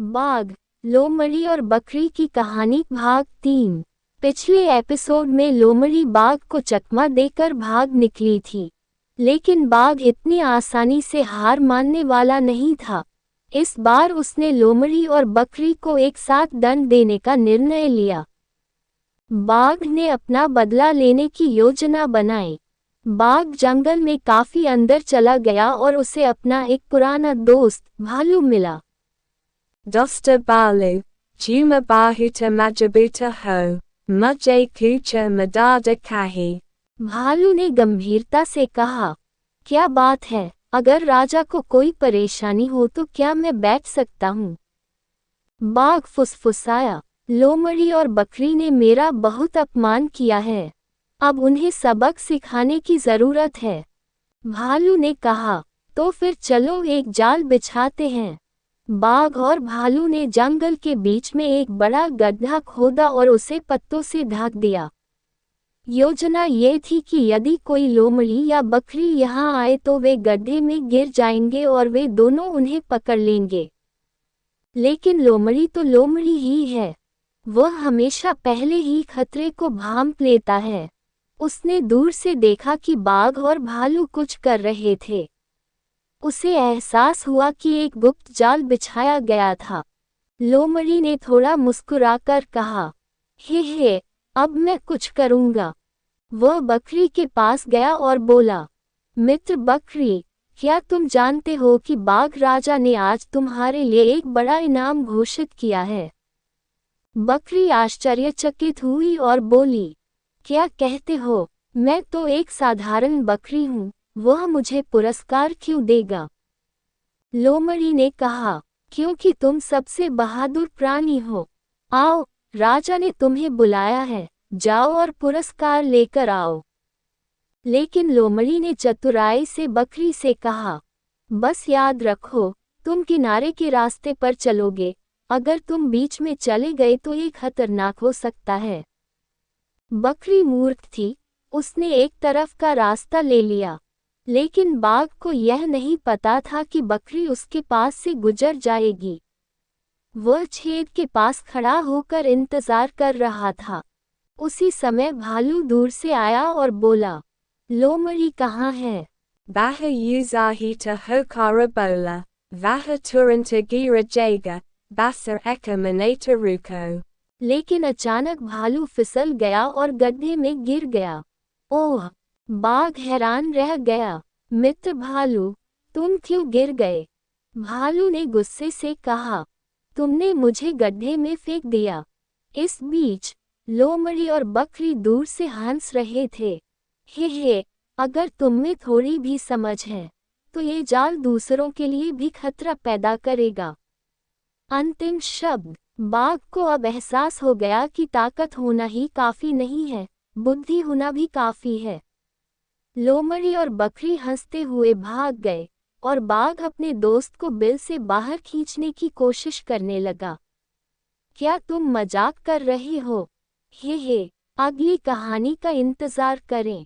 बाघ, लोमड़ी और बकरी की कहानी भाग 3। पिछले एपिसोड में लोमड़ी बाघ को चकमा देकर भाग निकली थी, लेकिन बाघ इतनी आसानी से हार मानने वाला नहीं था। इस बार उसने लोमड़ी और बकरी को एक साथ दंड देने का निर्णय लिया। बाघ ने अपना बदला लेने की योजना बनाई। बाघ जंगल में काफी अंदर चला गया और उसे अपना एक पुराना दोस्त भालू मिला। Dosta balu, juma bahuta majabuta ho, mujhe kucha madada kahi। भालू ने गंभीरता से कहा, क्या बात है, अगर राजा को कोई परेशानी हो तो क्या मैं बैठ सकता हूँ? बाघ फुसफुसाया, लोमड़ी और बकरी ने मेरा बहुत अपमान किया है, अब उन्हें सबक सिखाने की जरूरत है। भालू ने कहा, तो फिर चलो एक जाल बिछाते हैं। बाघ और भालू ने जंगल के बीच में एक बड़ा गड्ढा खोदा और उसे पत्तों से ढक दिया। योजना ये थी कि यदि कोई लोमड़ी या बकरी यहाँ आए तो वे गड्ढे में गिर जाएंगे और वे दोनों उन्हें पकड़ लेंगे। लेकिन लोमड़ी तो लोमड़ी ही है, वह हमेशा पहले ही खतरे को भांप लेता है। उसने दूर से देखा कि बाघ और भालू कुछ कर रहे थे। उसे एहसास हुआ कि एक गुप्त जाल बिछाया गया था। लोमड़ी ने थोड़ा मुस्कुराकर कहा, हे, अब मैं कुछ करूंगा। वह बकरी के पास गया और बोला, मित्र बकरी, क्या तुम जानते हो कि बाघ राजा ने आज तुम्हारे लिए एक बड़ा इनाम घोषित किया है? बकरी आश्चर्यचकित हुई और बोली, क्या कहते हो? मैं तो एक साधारण बकरी हूँ, वह मुझे पुरस्कार क्यों देगा? लोमड़ी ने कहा, क्योंकि तुम सबसे बहादुर प्राणी हो। आओ, राजा ने तुम्हें बुलाया है, जाओ और पुरस्कार लेकर आओ। लेकिन लोमड़ी ने चतुराई से बकरी से कहा, बस याद रखो, तुम किनारे के रास्ते पर चलोगे, अगर तुम बीच में चले गए तो ये खतरनाक हो सकता है। बकरी मूर्ख थी, उसने एक तरफ का रास्ता ले लिया, लेकिन बाघ को यह नहीं पता था कि बकरी उसके पास से गुजर जाएगी। वह छेद के पास खड़ा होकर इंतजार कर रहा था। उसी समय भालू दूर से आया और बोला, लोमड़ी कहाँ है? Baha yuzahita hokara bola, vaha turanta gira jaga, basa eka manata ruko। लेकिन अचानक भालू फिसल गया और गड्ढे में गिर गया। ओह! बाघ हैरान रह गया। मित्र भालू, तुम क्यों गिर गए? भालू ने गुस्से से कहा, तुमने मुझे गड्ढे में फेंक दिया। इस बीच लोमड़ी और बकरी दूर से हंस रहे थे। हे, अगर तुममें थोड़ी भी समझ है तो ये जाल दूसरों के लिए भी खतरा पैदा करेगा। अंतिम शब्द। बाघ को अब एहसास हो गया कि ताकत होना ही काफी नहीं है, बुद्धि होना भी काफी है। लोमड़ी और बकरी हंसते हुए भाग गए और बाघ अपने दोस्त को बिल से बाहर खींचने की कोशिश करने लगा। क्या तुम मजाक कर रहे हो? हे, अगली कहानी का इंतजार करें।